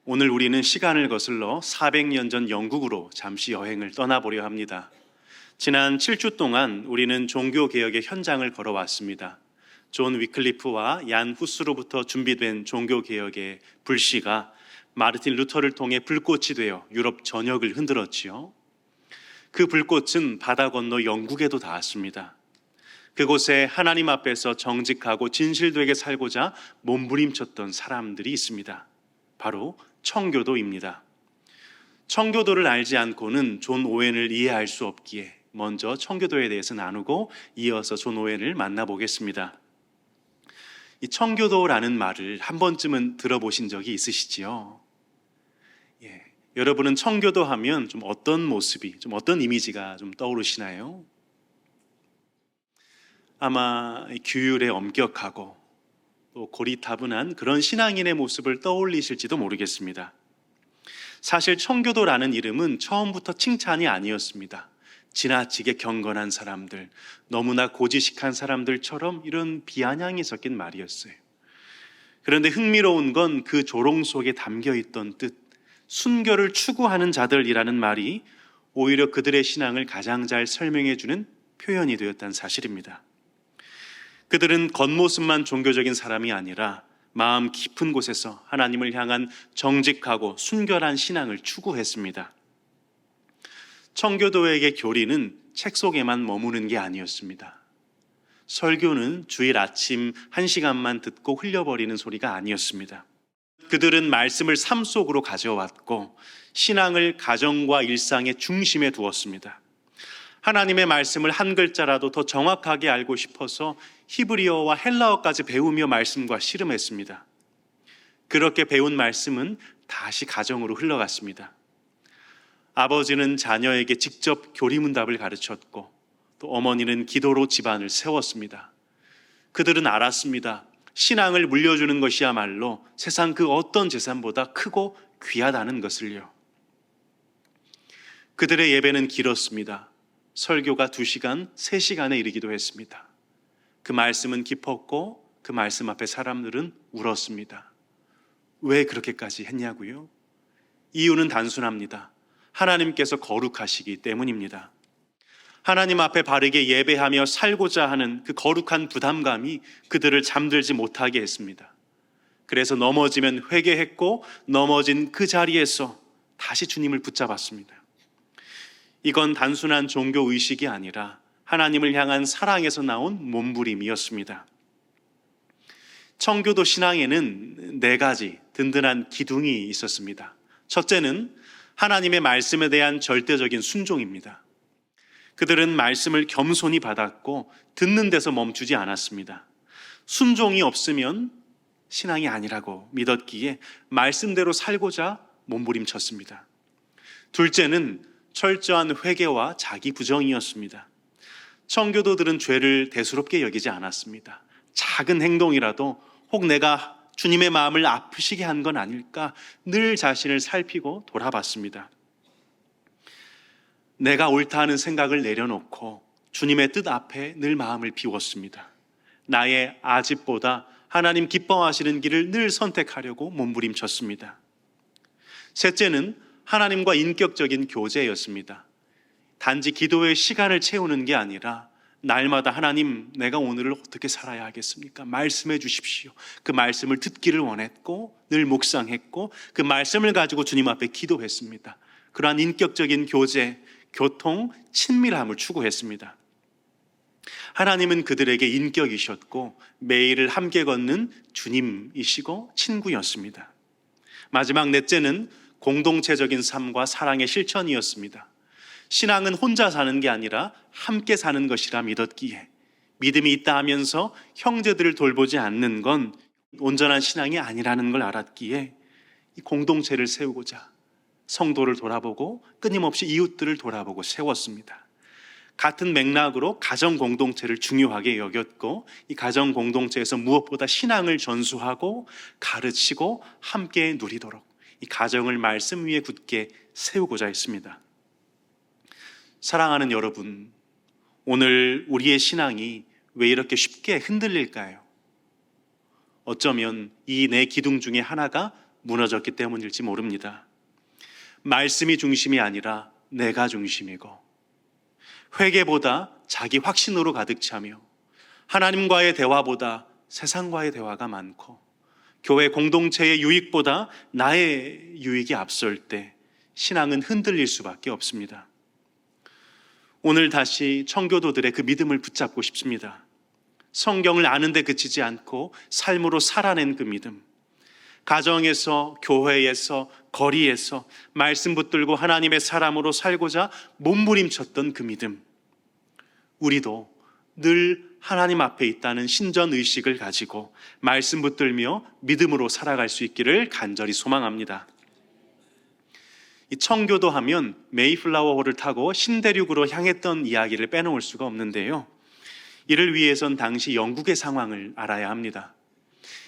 오늘 우리는 시간을 거슬러 400년 전 영국으로 잠시 여행을 떠나보려 합니다. 지난 7주 동안 우리는 종교개혁의 현장을 걸어왔습니다. 존 위클리프와 얀 후스로부터 준비된 종교개혁의 불씨가 마르틴 루터를 통해 불꽃이 되어 유럽 전역을 흔들었지요. 그 불꽃은 바다 건너 영국에도 닿았습니다. 그곳에 하나님 앞에서 정직하고 진실되게 살고자 몸부림쳤던 사람들이 있습니다. 바로 청교도입니다. 청교도를 알지 않고는 존 오웬을 이해할 수 없기에 먼저 청교도에 대해서 나누고 이어서 존 오웬을 만나보겠습니다. 이 청교도라는 말을 한 번쯤은 들어보신 적이 있으시지요? 여러분은 청교도 하면 좀 어떤 모습이, 좀 어떤 이미지가 좀 떠오르시나요? 아마 규율에 엄격하고 또 고리타분한 그런 신앙인의 모습을 떠올리실지도 모르겠습니다. 사실 청교도라는 이름은 처음부터 칭찬이 아니었습니다. 지나치게 경건한 사람들, 너무나 고지식한 사람들처럼 이런 비아냥이 섞인 말이었어요. 그런데 흥미로운 건 그 조롱 속에 담겨있던 뜻, 순결을 추구하는 자들이라는 말이 오히려 그들의 신앙을 가장 잘 설명해주는 표현이 되었다는 사실입니다. 그들은 겉모습만 종교적인 사람이 아니라 마음 깊은 곳에서 하나님을 향한 정직하고 순결한 신앙을 추구했습니다. 청교도에게 교리는 책 속에만 머무는 게 아니었습니다. 설교는 주일 아침 1시간만 듣고 흘려버리는 소리가 아니었습니다. 그들은 말씀을 삶 속으로 가져왔고 신앙을 가정과 일상의 중심에 두었습니다. 하나님의 말씀을 한 글자라도 더 정확하게 알고 싶어서 히브리어와 헬라어까지 배우며 말씀과 씨름했습니다. 그렇게 배운 말씀은 다시 가정으로 흘러갔습니다. 아버지는 자녀에게 직접 교리문답을 가르쳤고 또 어머니는 기도로 집안을 세웠습니다. 그들은 알았습니다. 신앙을 물려주는 것이야말로 세상 그 어떤 재산보다 크고 귀하다는 것을요. 그들의 예배는 길었습니다. 설교가 2시간, 3시간에 이르기도 했습니다. 그 말씀은 깊었고 그 말씀 앞에 사람들은 울었습니다. 왜 그렇게까지 했냐고요? 이유는 단순합니다. 하나님께서 거룩하시기 때문입니다. 하나님 앞에 바르게 예배하며 살고자 하는 그 거룩한 부담감이 그들을 잠들지 못하게 했습니다. 그래서 넘어지면 회개했고 넘어진 그 자리에서 다시 주님을 붙잡았습니다. 이건 단순한 종교의식이 아니라 하나님을 향한 사랑에서 나온 몸부림이었습니다. 청교도 신앙에는 4가지 든든한 기둥이 있었습니다. 첫째는 하나님의 말씀에 대한 절대적인 순종입니다. 그들은 말씀을 겸손히 받았고 듣는 데서 멈추지 않았습니다. 순종이 없으면 신앙이 아니라고 믿었기에 말씀대로 살고자 몸부림쳤습니다. 둘째는 철저한 회개와 자기 부정이었습니다. 청교도들은 죄를 대수롭게 여기지 않았습니다. 작은 행동이라도 혹 내가 주님의 마음을 아프시게 한 건 아닐까 늘 자신을 살피고 돌아봤습니다. 내가 옳다 하는 생각을 내려놓고 주님의 뜻 앞에 늘 마음을 비웠습니다. 나의 아집보다 하나님 기뻐하시는 길을 늘 선택하려고 몸부림쳤습니다. 셋째는 하나님과 인격적인 교제였습니다. 단지 기도의 시간을 채우는 게 아니라 날마다 하나님, 내가 오늘을 어떻게 살아야 하겠습니까? 말씀해 주십시오. 그 말씀을 듣기를 원했고 늘 묵상했고 그 말씀을 가지고 주님 앞에 기도했습니다. 그러한 인격적인 교제, 교통, 친밀함을 추구했습니다. 하나님은 그들에게 인격이셨고 매일을 함께 걷는 주님이시고 친구였습니다. 마지막 넷째는 공동체적인 삶과 사랑의 실천이었습니다. 신앙은 혼자 사는 게 아니라 함께 사는 것이라 믿었기에 믿음이 있다 하면서 형제들을 돌보지 않는 건 온전한 신앙이 아니라는 걸 알았기에 이 공동체를 세우고자 성도를 돌아보고 끊임없이 이웃들을 돌아보고 세웠습니다. 같은 맥락으로 가정 공동체를 중요하게 여겼고 이 가정 공동체에서 무엇보다 신앙을 전수하고 가르치고 함께 누리도록 이 가정을 말씀 위에 굳게 세우고자 했습니다. 사랑하는 여러분, 오늘 우리의 신앙이 왜 이렇게 쉽게 흔들릴까요? 어쩌면 이 네 기둥 중에 하나가 무너졌기 때문일지 모릅니다. 말씀이 중심이 아니라 내가 중심이고, 회개보다 자기 확신으로 가득 차며, 하나님과의 대화보다 세상과의 대화가 많고, 교회 공동체의 유익보다 나의 유익이 앞설 때 신앙은 흔들릴 수밖에 없습니다. 오늘 다시 청교도들의 그 믿음을 붙잡고 싶습니다. 성경을 아는데 그치지 않고 삶으로 살아낸 그 믿음, 가정에서, 교회에서, 거리에서 말씀 붙들고 하나님의 사람으로 살고자 몸부림쳤던 그 믿음, 우리도 늘 하나님 앞에 있다는 신전의식을 가지고 말씀 붙들며 믿음으로 살아갈 수 있기를 간절히 소망합니다. 이 청교도 하면 메이플라워호를 타고 신대륙으로 향했던 이야기를 빼놓을 수가 없는데요, 이를 위해선 당시 영국의 상황을 알아야 합니다.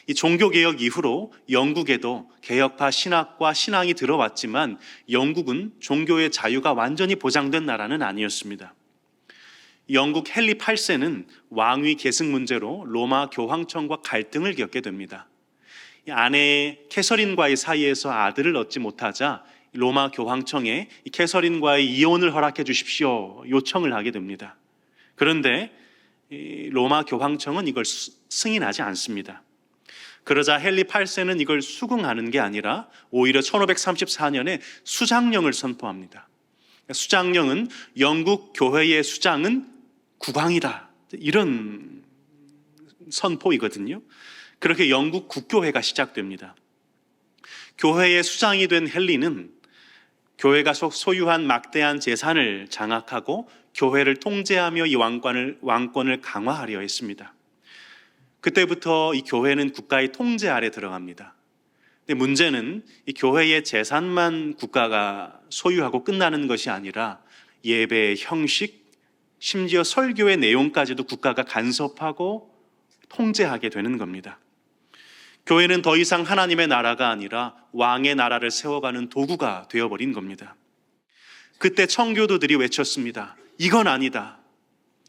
이 종교개혁 이후로 영국에도 개혁파 신학과 신앙이 들어왔지만 영국은 종교의 자유가 완전히 보장된 나라는 아니었습니다. 영국 헨리 8세는 왕위 계승 문제로 로마 교황청과 갈등을 겪게 됩니다. 아내 캐서린과의 사이에서 아들을 얻지 못하자 로마 교황청에 캐서린과의 이혼을 허락해 주십시오 요청을 하게 됩니다. 그런데 로마 교황청은 이걸 승인하지 않습니다. 그러자 헨리 8세는 이걸 수긍하는 게 아니라 오히려 1534년에 수장령을 선포합니다. 수장령은 영국 교회의 수장은 국왕이다, 이런 선포이거든요. 그렇게 영국 국교회가 시작됩니다. 교회의 수장이 된 헨리는 교회가 소유한 막대한 재산을 장악하고 교회를 통제하며 이 왕권을 강화하려 했습니다. 그때부터 이 교회는 국가의 통제 아래 들어갑니다. 근데 문제는 이 교회의 재산만 국가가 소유하고 끝나는 것이 아니라 예배의 형식, 심지어 설교의 내용까지도 국가가 간섭하고 통제하게 되는 겁니다. 교회는 더 이상 하나님의 나라가 아니라 왕의 나라를 세워가는 도구가 되어버린 겁니다. 그때 청교도들이 외쳤습니다. 이건 아니다.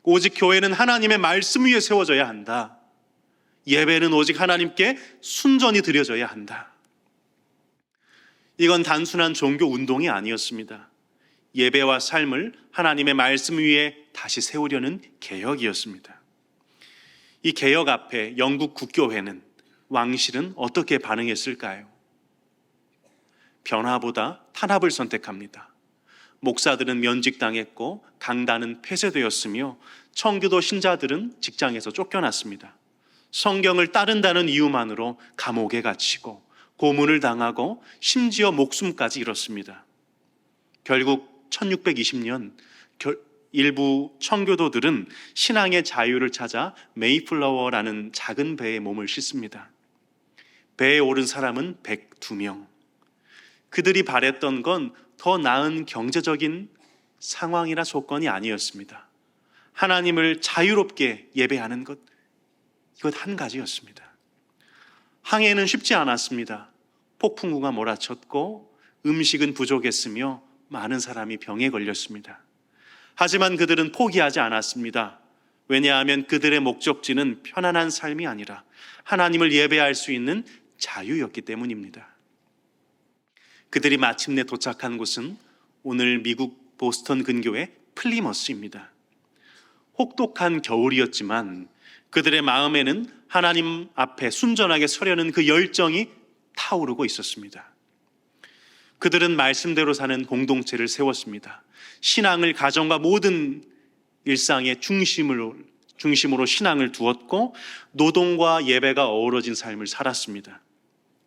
오직 교회는 하나님의 말씀 위에 세워져야 한다. 예배는 오직 하나님께 순전히 드려져야 한다. 이건 단순한 종교 운동이 아니었습니다. 예배와 삶을 하나님의 말씀 위에 다시 세우려는 개혁이었습니다. 이 개혁 앞에 영국 국교회는, 왕실은 어떻게 반응했을까요? 변화보다 탄압을 선택합니다. 목사들은 면직당했고 강단은 폐쇄되었으며 청교도 신자들은 직장에서 쫓겨났습니다. 성경을 따른다는 이유만으로 감옥에 갇히고 고문을 당하고 심지어 목숨까지 잃었습니다. 결국 1620년 일부 청교도들은 신앙의 자유를 찾아 메이플라워라는 작은 배에 몸을 싣습니다. 배에 오른 사람은 102명. 그들이 바랬던 건 더 나은 경제적인 상황이나 조건이 아니었습니다. 하나님을 자유롭게 예배하는 것, 이것 한 가지였습니다. 항해는 쉽지 않았습니다. 폭풍우가 몰아쳤고 음식은 부족했으며 많은 사람이 병에 걸렸습니다. 하지만 그들은 포기하지 않았습니다. 왜냐하면 그들의 목적지는 편안한 삶이 아니라 하나님을 예배할 수 있는 자유였기 때문입니다. 그들이 마침내 도착한 곳은 오늘 미국 보스턴 근교의 플리머스입니다. 혹독한 겨울이었지만 그들의 마음에는 하나님 앞에 순전하게 서려는 그 열정이 타오르고 있었습니다. 그들은 말씀대로 사는 공동체를 세웠습니다. 신앙을 가정과 모든 일상의 중심으로 신앙을 두었고 노동과 예배가 어우러진 삶을 살았습니다.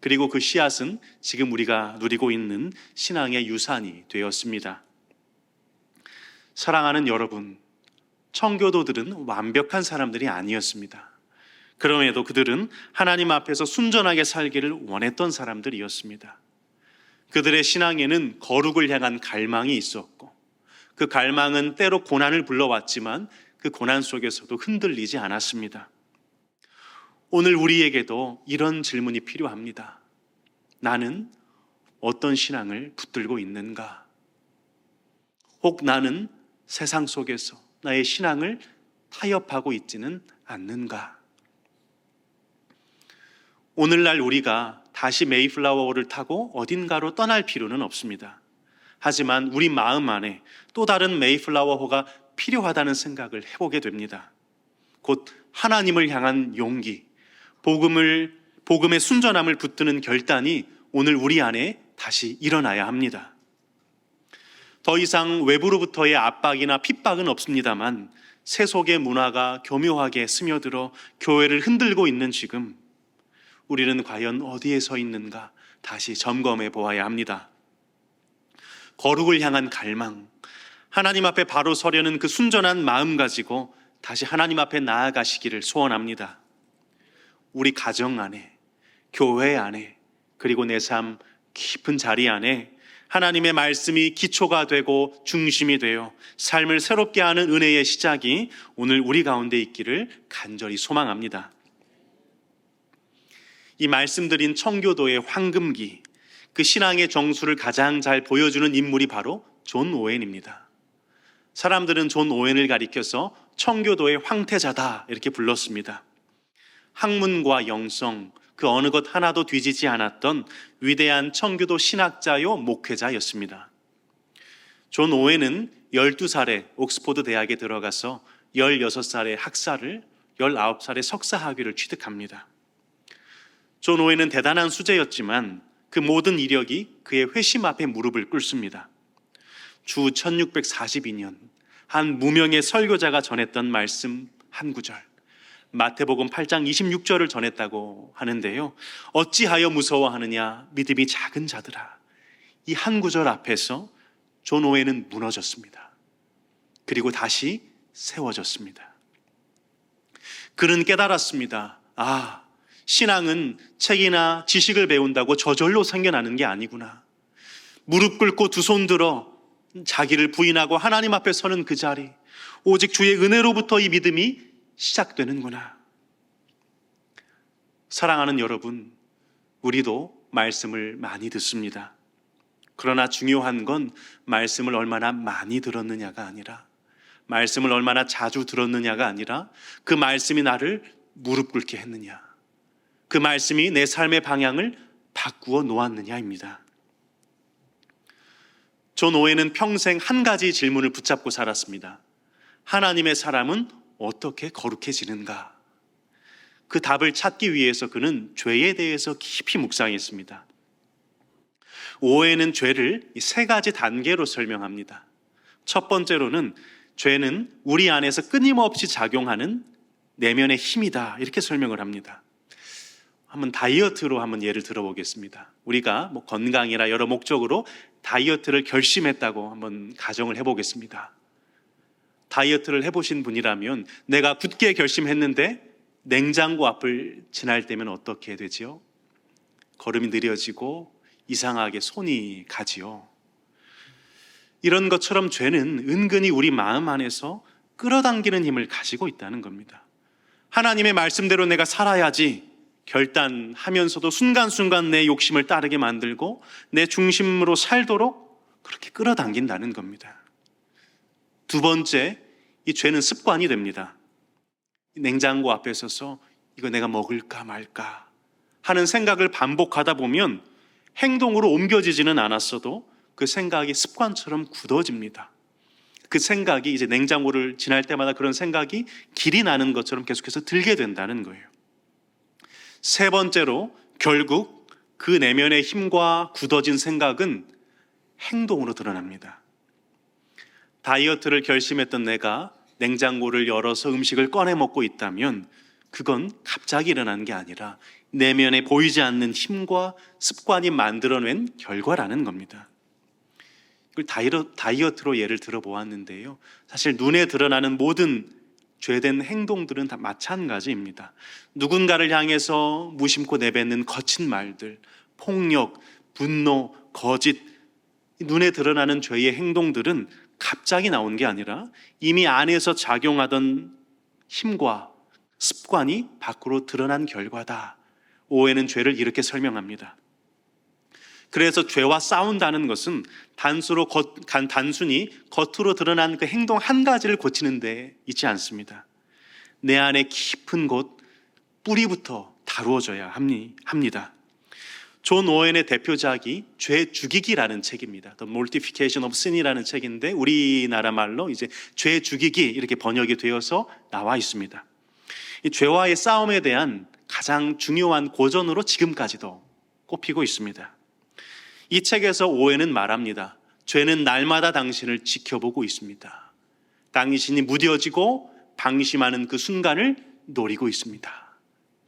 그리고 그 씨앗은 지금 우리가 누리고 있는 신앙의 유산이 되었습니다. 사랑하는 여러분, 청교도들은 완벽한 사람들이 아니었습니다. 그럼에도 그들은 하나님 앞에서 순전하게 살기를 원했던 사람들이었습니다. 그들의 신앙에는 거룩을 향한 갈망이 있었고 그 갈망은 때로 고난을 불러왔지만 그 고난 속에서도 흔들리지 않았습니다. 오늘 우리에게도 이런 질문이 필요합니다. 나는 어떤 신앙을 붙들고 있는가? 혹 나는 세상 속에서 나의 신앙을 타협하고 있지는 않는가? 오늘날 우리가 다시 메이플라워를 타고 어딘가로 떠날 필요는 없습니다. 하지만 우리 마음 안에 또 다른 메이플라워호가 필요하다는 생각을 해보게 됩니다. 곧 하나님을 향한 용기, 복음의 순전함을 붙드는 결단이 오늘 우리 안에 다시 일어나야 합니다. 더 이상 외부로부터의 압박이나 핍박은 없습니다만 세속의 문화가 교묘하게 스며들어 교회를 흔들고 있는 지금 우리는 과연 어디에 서 있는가 다시 점검해 보아야 합니다. 거룩을 향한 갈망, 하나님 앞에 바로 서려는 그 순전한 마음 가지고 다시 하나님 앞에 나아가시기를 소원합니다. 우리 가정 안에, 교회 안에, 그리고 내 삶 깊은 자리 안에 하나님의 말씀이 기초가 되고 중심이 되어 삶을 새롭게 하는 은혜의 시작이 오늘 우리 가운데 있기를 간절히 소망합니다. 이 말씀드린 청교도의 황금기, 그 신앙의 정수를 가장 잘 보여주는 인물이 바로 존 오웬입니다. 사람들은 존 오웬을 가리켜서 청교도의 황태자다 이렇게 불렀습니다. 학문과 영성, 그 어느 것 하나도 뒤지지 않았던 위대한 청교도 신학자요 목회자였습니다. 존 오웬은 12살에 옥스포드 대학에 들어가서 16살에 학사를, 19살에 석사 학위를 취득합니다. 존 오웬은 대단한 수재였지만 그 모든 이력이 그의 회심 앞에 무릎을 꿇습니다. 주 1642년 한 무명의 설교자가 전했던 말씀 한 구절, 마태복음 8장 26절을 전했다고 하는데요. 어찌하여 무서워하느냐 믿음이 작은 자들아. 이 한 구절 앞에서 존 오웬은 무너졌습니다. 그리고 다시 세워졌습니다. 그는 깨달았습니다. 신앙은 책이나 지식을 배운다고 저절로 생겨나는 게 아니구나. 무릎 꿇고 두 손 들어 자기를 부인하고 하나님 앞에 서는 그 자리, 오직 주의 은혜로부터 이 믿음이 시작되는구나. 사랑하는 여러분, 우리도 말씀을 많이 듣습니다. 그러나 중요한 건 말씀을 얼마나 많이 들었느냐가 아니라, 말씀을 얼마나 자주 들었느냐가 아니라 그 말씀이 나를 무릎 꿇게 했느냐, 그 말씀이 내 삶의 방향을 바꾸어 놓았느냐입니다. 존 오웬은 평생 한 가지 질문을 붙잡고 살았습니다. 하나님의 사람은 어떻게 거룩해지는가? 그 답을 찾기 위해서 그는 죄에 대해서 깊이 묵상했습니다. 오웬은 죄를 세 가지 단계로 설명합니다. 첫 번째로는 죄는 우리 안에서 끊임없이 작용하는 내면의 힘이다 이렇게 설명을 합니다. 한번 다이어트로 한번 예를 들어보겠습니다. 우리가 건강이나 여러 목적으로 다이어트를 결심했다고 한번 가정을 해보겠습니다. 다이어트를 해보신 분이라면 내가 굳게 결심했는데 냉장고 앞을 지날 때면 어떻게 되지요? 걸음이 느려지고 이상하게 손이 가지요. 이런 것처럼 죄는 은근히 우리 마음 안에서 끌어당기는 힘을 가지고 있다는 겁니다. 하나님의 말씀대로 내가 살아야지 결단하면서도 순간순간 내 욕심을 따르게 만들고 내 중심으로 살도록 그렇게 끌어당긴다는 겁니다. 두 번째, 이 죄는 습관이 됩니다. 냉장고 앞에 서서 이거 내가 먹을까 말까 하는 생각을 반복하다 보면 행동으로 옮겨지지는 않았어도 그 생각이 습관처럼 굳어집니다. 그 생각이 이제 냉장고를 지날 때마다 그런 생각이 길이 나는 것처럼 계속해서 들게 된다는 거예요. 세 번째로 결국 그 내면의 힘과 굳어진 생각은 행동으로 드러납니다. 다이어트를 결심했던 내가 냉장고를 열어서 음식을 꺼내 먹고 있다면 그건 갑자기 일어난 게 아니라 내면에 보이지 않는 힘과 습관이 만들어낸 결과라는 겁니다. 이걸 다이어트로 예를 들어보았는데요. 사실 눈에 드러나는 모든 죄된 행동들은 다 마찬가지입니다. 누군가를 향해서 무심코 내뱉는 거친 말들, 폭력, 분노, 거짓, 눈에 드러나는 죄의 행동들은 갑자기 나온 게 아니라 이미 안에서 작용하던 힘과 습관이 밖으로 드러난 결과다. 오웬은 죄를 이렇게 설명합니다. 그래서 죄와 싸운다는 것은 단순히 겉으로 드러난 그 행동 한 가지를 고치는 데 있지 않습니다. 내 안에 깊은 곳 뿌리부터 다루어져야 합니다. 존 오웬의 대표작이 죄 죽이기라는 책입니다. The Mortification of Sin이라는 책인데 우리나라 말로 이제 죄 죽이기 이렇게 번역이 되어서 나와 있습니다. 이 죄와의 싸움에 대한 가장 중요한 고전으로 지금까지도 꼽히고 있습니다. 이 책에서 오웬은 말합니다. 죄는 날마다 당신을 지켜보고 있습니다. 당신이 무뎌지고 방심하는 그 순간을 노리고 있습니다.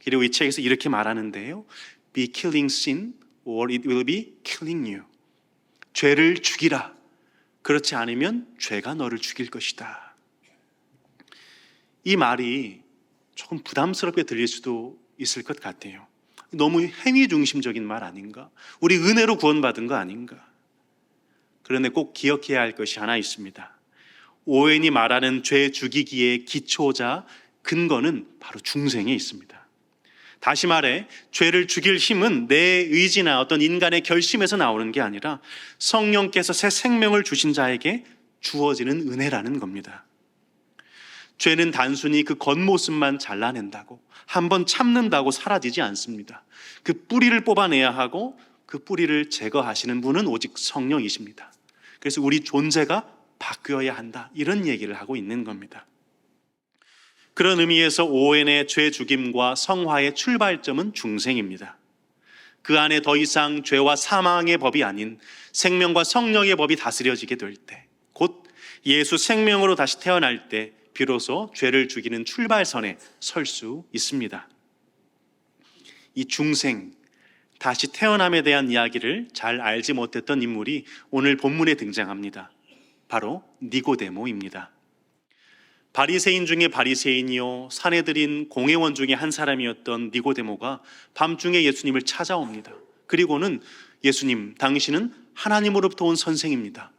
그리고 이 책에서 이렇게 말하는데요. Be killing sin or it will be killing you. 죄를 죽이라. 그렇지 않으면 죄가 너를 죽일 것이다. 이 말이 조금 부담스럽게 들릴 수도 있을 것 같아요. 너무 행위 중심적인 말 아닌가? 우리 은혜로 구원받은 거 아닌가? 그런데 꼭 기억해야 할 것이 하나 있습니다. 오웬이 말하는 죄 죽이기의 기초자 근거는 바로 중생에 있습니다. 다시 말해 죄를 죽일 힘은 내 의지나 어떤 인간의 결심에서 나오는 게 아니라 성령께서 새 생명을 주신 자에게 주어지는 은혜라는 겁니다. 죄는 단순히 그 겉모습만 잘라낸다고, 한번 참는다고 사라지지 않습니다. 그 뿌리를 뽑아내야 하고 그 뿌리를 제거하시는 분은 오직 성령이십니다. 그래서 우리 존재가 바뀌어야 한다, 이런 얘기를 하고 있는 겁니다. 그런 의미에서 오웬의 죄 죽임과 성화의 출발점은 중생입니다. 그 안에 더 이상 죄와 사망의 법이 아닌 생명과 성령의 법이 다스려지게 될 때, 곧 예수 생명으로 다시 태어날 때 비로소 죄를 죽이는 출발선에 설 수 있습니다. 이 중생, 다시 태어남에 대한 이야기를 잘 알지 못했던 인물이 오늘 본문에 등장합니다. 바로 니고데모입니다. 바리새인 중에 바리새인이요 사내들인 공회원 중에 한 사람이었던 니고데모가 밤중에 예수님을 찾아옵니다. 그리고는 예수님, 당신은 하나님으로부터 온 선생입니다.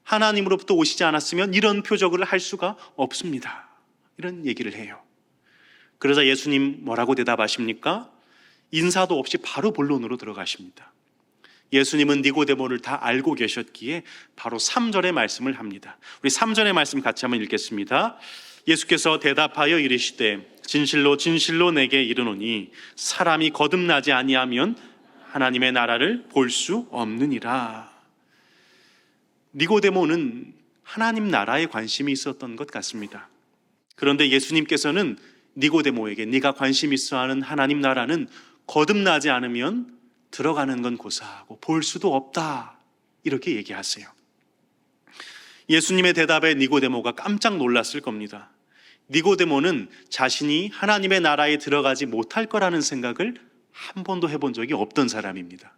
하나님으로부터 오시지 않았으면 이런 표적을 할 수가 없습니다. 이런 얘기를 해요. 그러자 예수님 뭐라고 대답하십니까? 인사도 없이 바로 본론으로 들어가십니다. 예수님은 니고데모를 다 알고 계셨기에 바로 3절의 말씀을 합니다. 우리 3절의 말씀 같이 한번 읽겠습니다. 예수께서 대답하여 이르시되 진실로 진실로 내게 이르노니 사람이 거듭나지 아니하면 하나님의 나라를 볼 수 없느니라. 니고데모는 하나님 나라에 관심이 있었던 것 같습니다. 그런데 예수님께서는 니고데모에게 네가 관심 있어 하는 하나님 나라는 거듭나지 않으면 들어가는 건 고사하고 볼 수도 없다, 이렇게 얘기하세요. 예수님의 대답에 니고데모가 깜짝 놀랐을 겁니다. 니고데모는 자신이 하나님의 나라에 들어가지 못할 거라는 생각을 한 번도 해본 적이 없던 사람입니다.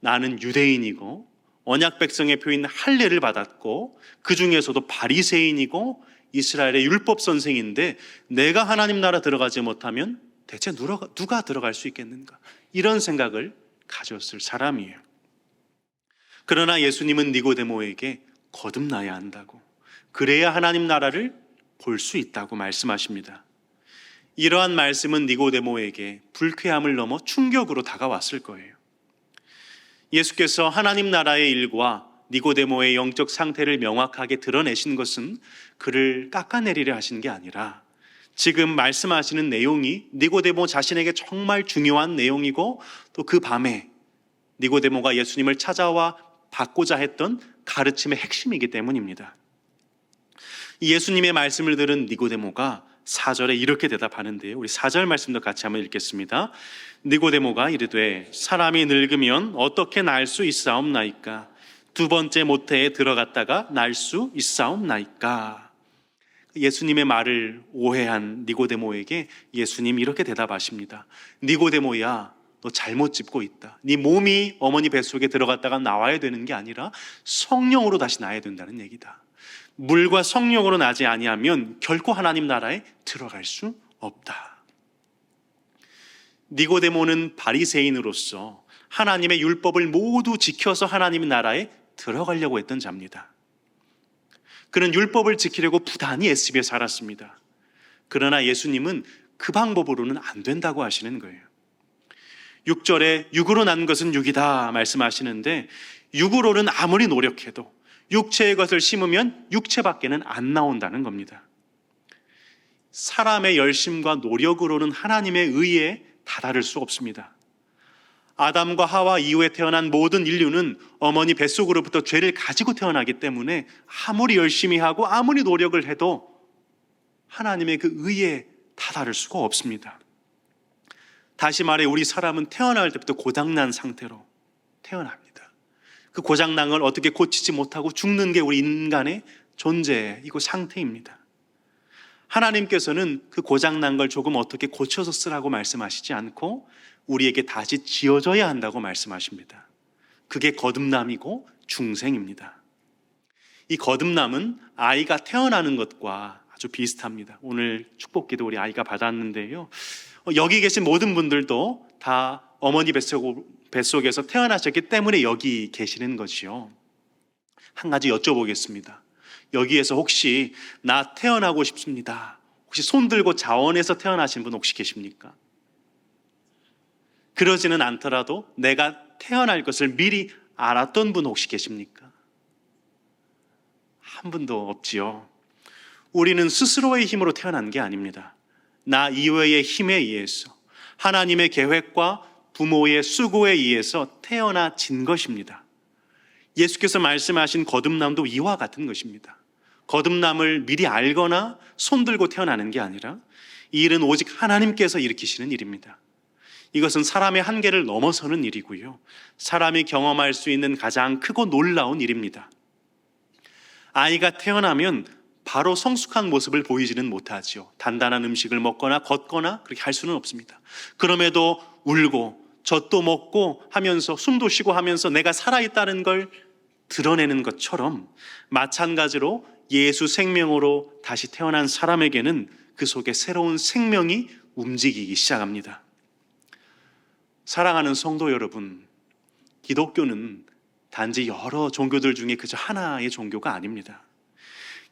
나는 유대인이고 언약 백성의 표인 할례를 받았고 그 중에서도 바리새인이고 이스라엘의 율법 선생인데 내가 하나님 나라 들어가지 못하면 대체 누가 들어갈 수 있겠는가, 이런 생각을 가졌을 사람이에요. 그러나 예수님은 니고데모에게 거듭나야 한다고, 그래야 하나님 나라를 볼 수 있다고 말씀하십니다. 이러한 말씀은 니고데모에게 불쾌함을 넘어 충격으로 다가왔을 거예요. 예수께서 하나님 나라의 일과 니고데모의 영적 상태를 명확하게 드러내신 것은 그를 깎아내리려 하신 게 아니라 지금 말씀하시는 내용이 니고데모 자신에게 정말 중요한 내용이고 또 그 밤에 니고데모가 예수님을 찾아와 받고자 했던 가르침의 핵심이기 때문입니다. 예수님의 말씀을 들은 니고데모가 4절에 이렇게 대답하는데요. 우리 4절 말씀도 같이 한번 읽겠습니다. 니고데모가 이르되 사람이 늙으면 어떻게 날 수 있사옵나이까? 두 번째 모태에 들어갔다가 날 수 있사옵나이까? 예수님의 말을 오해한 니고데모에게 예수님이 이렇게 대답하십니다. 니고데모야, 너 잘못 짚고 있다. 네 몸이 어머니 뱃속에 들어갔다가 나와야 되는 게 아니라 성령으로 다시 나야 된다는 얘기다. 물과 성령으로 나지 아니하면 결코 하나님 나라에 들어갈 수 없다. 니고데모는 바리새인으로서 하나님의 율법을 모두 지켜서 하나님 나라에 들어가려고 했던 자입니다. 그는 율법을 지키려고 부단히 애쓰며 살았습니다. 그러나 예수님은 그 방법으로는 안 된다고 하시는 거예요. 6절에 육으로 난 것은 육이다 말씀하시는데, 육으로는 아무리 노력해도 육체의 것을 심으면 육체밖에는 안 나온다는 겁니다. 사람의 열심과 노력으로는 하나님의 의에 다다를 수 없습니다. 아담과 하와 이후에 태어난 모든 인류는 어머니 뱃속으로부터 죄를 가지고 태어나기 때문에 아무리 열심히 하고 아무리 노력을 해도 하나님의 그 의에 다다를 수가 없습니다. 다시 말해 우리 사람은 태어날 때부터 고장난 상태로 태어납니다. 그 고장난 걸 어떻게 고치지 못하고 죽는 게 우리 인간의 존재이고 상태입니다. 하나님께서는 그 고장난 걸 조금 어떻게 고쳐서 쓰라고 말씀하시지 않고 우리에게 다시 지어져야 한다고 말씀하십니다. 그게 거듭남이고 중생입니다. 이 거듭남은 아이가 태어나는 것과 아주 비슷합니다. 오늘 축복기도 우리 아이가 받았는데요. 여기 계신 모든 분들도 다 어머니 뱃속에서 태어나셨기 때문에 여기 계시는 것이요. 한 가지 여쭤보겠습니다. 여기에서 혹시 나 태어나고 싶습니다. 혹시 손 들고 자원해서 태어나신 분 혹시 계십니까? 그러지는 않더라도 내가 태어날 것을 미리 알았던 분 혹시 계십니까? 한 분도 없지요. 우리는 스스로의 힘으로 태어난 게 아닙니다. 나 이외의 힘에 의해서 하나님의 계획과 부모의 수고에 의해서 태어나진 것입니다. 예수께서 말씀하신 거듭남도 이와 같은 것입니다. 거듭남을 미리 알거나 손들고 태어나는 게 아니라 이 일은 오직 하나님께서 일으키시는 일입니다. 이것은 사람의 한계를 넘어서는 일이고요. 사람이 경험할 수 있는 가장 크고 놀라운 일입니다. 아이가 태어나면 바로 성숙한 모습을 보이지는 못하지요. 단단한 음식을 먹거나 걷거나 그렇게 할 수는 없습니다. 그럼에도 울고 젖도 먹고 하면서 숨도 쉬고 하면서 내가 살아있다는 걸 드러내는 것처럼 마찬가지로 예수 생명으로 다시 태어난 사람에게는 그 속에 새로운 생명이 움직이기 시작합니다. 사랑하는 성도 여러분, 기독교는 단지 여러 종교들 중에 그저 하나의 종교가 아닙니다.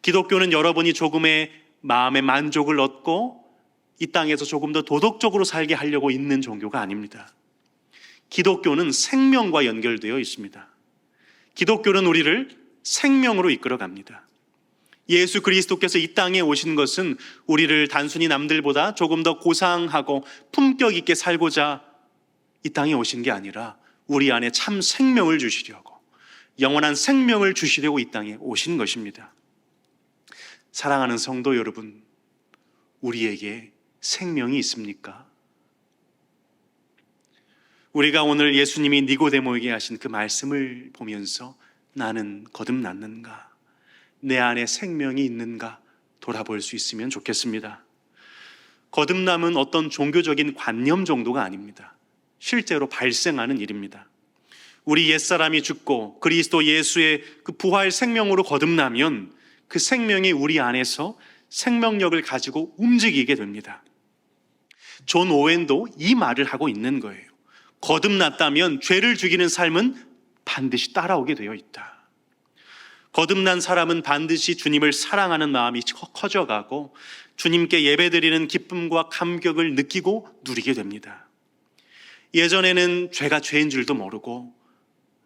기독교는 여러분이 조금의 마음의 만족을 얻고 이 땅에서 조금 더 도덕적으로 살게 하려고 있는 종교가 아닙니다. 기독교는 생명과 연결되어 있습니다. 기독교는 우리를 생명으로 이끌어갑니다. 예수 그리스도께서 이 땅에 오신 것은 우리를 단순히 남들보다 조금 더 고상하고 품격 있게 살고자 이 땅에 오신 게 아니라 우리 안에 참 생명을 주시려고, 영원한 생명을 주시려고 이 땅에 오신 것입니다. 사랑하는 성도 여러분, 우리에게 생명이 있습니까? 우리가 오늘 예수님이 니고데모에게 하신 그 말씀을 보면서 나는 거듭났는가? 내 안에 생명이 있는가? 돌아볼 수 있으면 좋겠습니다. 거듭남은 어떤 종교적인 관념 정도가 아닙니다. 실제로 발생하는 일입니다. 우리 옛사람이 죽고 그리스도 예수의 그 부활 생명으로 거듭나면 그 생명이 우리 안에서 생명력을 가지고 움직이게 됩니다. 존 오웬도 이 말을 하고 있는 거예요. 거듭났다면 죄를 죽이는 삶은 반드시 따라오게 되어 있다. 거듭난 사람은 반드시 주님을 사랑하는 마음이 커져가고 주님께 예배드리는 기쁨과 감격을 느끼고 누리게 됩니다. 예전에는 죄가 죄인 줄도 모르고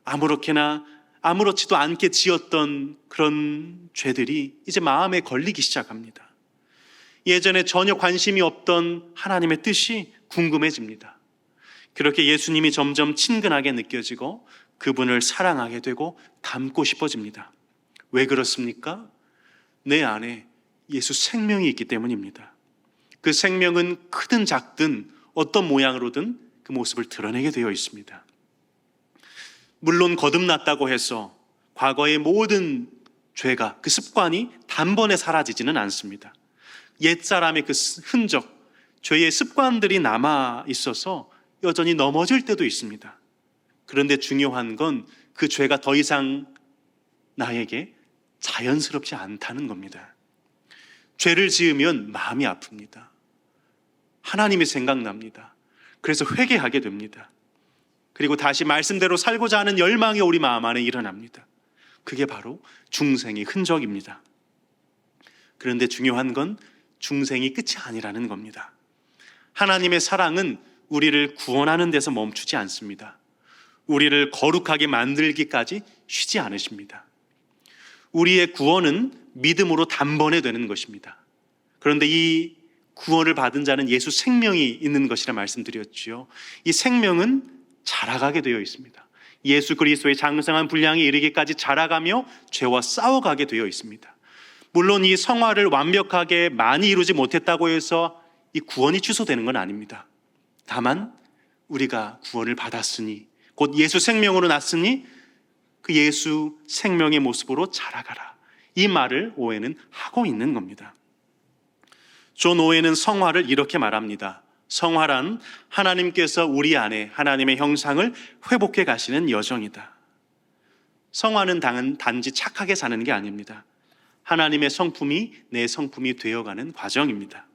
아무렇지도 않게 지었던 그런 죄들이 이제 마음에 걸리기 시작합니다. 예전에 전혀 관심이 없던 하나님의 뜻이 궁금해집니다. 그렇게 예수님이 점점 친근하게 느껴지고 그분을 사랑하게 되고 닮고 싶어집니다. 왜 그렇습니까? 내 안에 예수 생명이 있기 때문입니다. 그 생명은 크든 작든 어떤 모양으로든 그 모습을 드러내게 되어 있습니다. 물론 거듭났다고 해서 과거의 모든 죄가, 그 습관이 단번에 사라지지는 않습니다. 옛사람의 그 흔적, 죄의 습관들이 남아 있어서 여전히 넘어질 때도 있습니다. 그런데 중요한 건 그 죄가 더 이상 나에게 자연스럽지 않다는 겁니다. 죄를 지으면 마음이 아픕니다. 하나님이 생각납니다. 그래서 회개하게 됩니다. 그리고 다시 말씀대로 살고자 하는 열망이 우리 마음 안에 일어납니다. 그게 바로 중생의 흔적입니다. 그런데 중요한 건 중생이 끝이 아니라는 겁니다. 하나님의 사랑은 우리를 구원하는 데서 멈추지 않습니다. 우리를 거룩하게 만들기까지 쉬지 않으십니다. 우리의 구원은 믿음으로 단번에 되는 것입니다. 그런데 이 구원을 받은 자는 예수 생명이 있는 것이라 말씀드렸지요. 이 생명은 자라가게 되어 있습니다. 예수 그리스도의 장성한 분량에 이르기까지 자라가며 죄와 싸워가게 되어 있습니다. 물론 이 성화를 완벽하게 많이 이루지 못했다고 해서 이 구원이 취소되는 건 아닙니다. 다만 우리가 구원을 받았으니, 곧 예수 생명으로 났으니 그 예수 생명의 모습으로 자라가라, 이 말을 오웬은 하고 있는 겁니다. 존 오웬은 성화를 이렇게 말합니다. 성화란 하나님께서 우리 안에 하나님의 형상을 회복해 가시는 여정이다. 성화는 단지 착하게 사는 게 아닙니다. 하나님의 성품이 내 성품이 되어가는 과정입니다.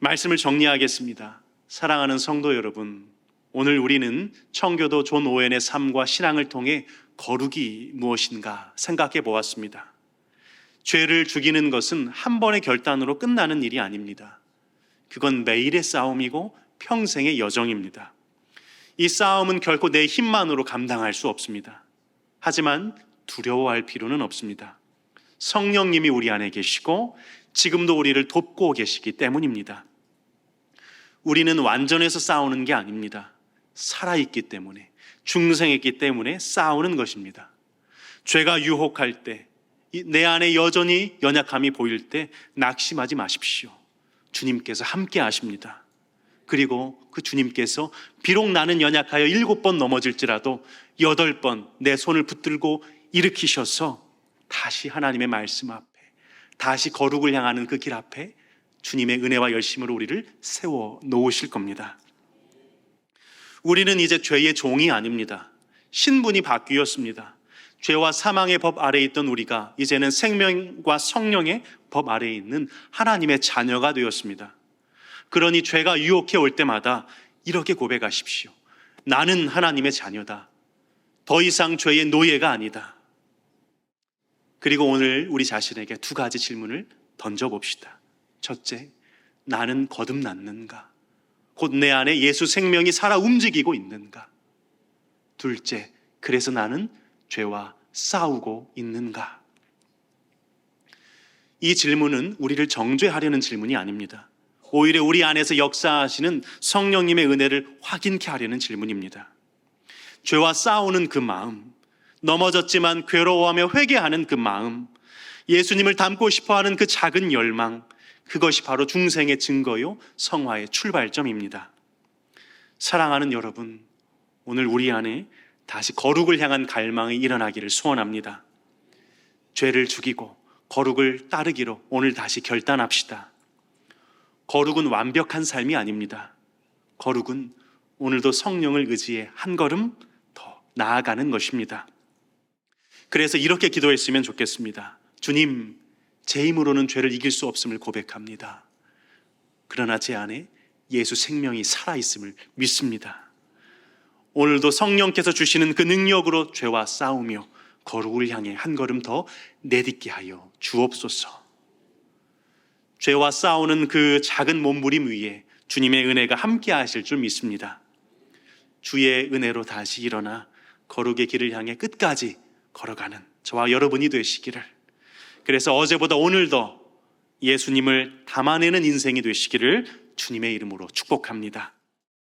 말씀을 정리하겠습니다. 사랑하는 성도 여러분, 오늘 우리는 청교도 존 오웬의 삶과 신앙을 통해 거룩이 무엇인가 생각해 보았습니다. 죄를 죽이는 것은 한 번의 결단으로 끝나는 일이 아닙니다. 그건 매일의 싸움이고 평생의 여정입니다. 이 싸움은 결코 내 힘만으로 감당할 수 없습니다. 하지만 두려워할 필요는 없습니다. 성령님이 우리 안에 계시고 지금도 우리를 돕고 계시기 때문입니다. 우리는 완전해서 싸우는 게 아닙니다. 살아있기 때문에, 중생했기 때문에 싸우는 것입니다. 죄가 유혹할 때, 내 안에 여전히 연약함이 보일 때 낙심하지 마십시오. 주님께서 함께 하십니다. 그리고 그 주님께서 비록 나는 연약하여 7번 넘어질지라도 8번 내 손을 붙들고 일으키셔서 다시 하나님의 말씀 앞에, 다시 거룩을 향하는 그 길 앞에 주님의 은혜와 열심으로 우리를 세워 놓으실 겁니다. 우리는 이제 죄의 종이 아닙니다. 신분이 바뀌었습니다. 죄와 사망의 법 아래에 있던 우리가 이제는 생명과 성령의 법 아래에 있는 하나님의 자녀가 되었습니다. 그러니 죄가 유혹해 올 때마다 이렇게 고백하십시오. 나는 하나님의 자녀다. 더 이상 죄의 노예가 아니다. 그리고 오늘 우리 자신에게 2가지 질문을 던져봅시다. 첫째, 나는 거듭났는가? 곧 내 안에 예수 생명이 살아 움직이고 있는가? 둘째, 그래서 나는 죄와 싸우고 있는가? 이 질문은 우리를 정죄하려는 질문이 아닙니다. 오히려 우리 안에서 역사하시는 성령님의 은혜를 확인케 하려는 질문입니다. 죄와 싸우는 그 마음, 넘어졌지만 괴로워하며 회개하는 그 마음, 예수님을 닮고 싶어하는 그 작은 열망, 그것이 바로 중생의 증거요 성화의 출발점입니다. 사랑하는 여러분, 오늘 우리 안에 다시 거룩을 향한 갈망이 일어나기를 소원합니다. 죄를 죽이고 거룩을 따르기로 오늘 다시 결단합시다. 거룩은 완벽한 삶이 아닙니다. 거룩은 오늘도 성령을 의지해 한 걸음 더 나아가는 것입니다. 그래서 이렇게 기도했으면 좋겠습니다. 주님, 제 힘으로는 죄를 이길 수 없음을 고백합니다. 그러나 제 안에 예수 생명이 살아있음을 믿습니다. 오늘도 성령께서 주시는 그 능력으로 죄와 싸우며 거룩을 향해 한 걸음 더 내딛게 하여 주옵소서. 죄와 싸우는 그 작은 몸부림 위에 주님의 은혜가 함께 하실 줄 믿습니다. 주의 은혜로 다시 일어나 거룩의 길을 향해 끝까지 걸어가는 저와 여러분이 되시기를, 그래서 어제보다 오늘 더 예수님을 담아내는 인생이 되시기를 주님의 이름으로 축복합니다.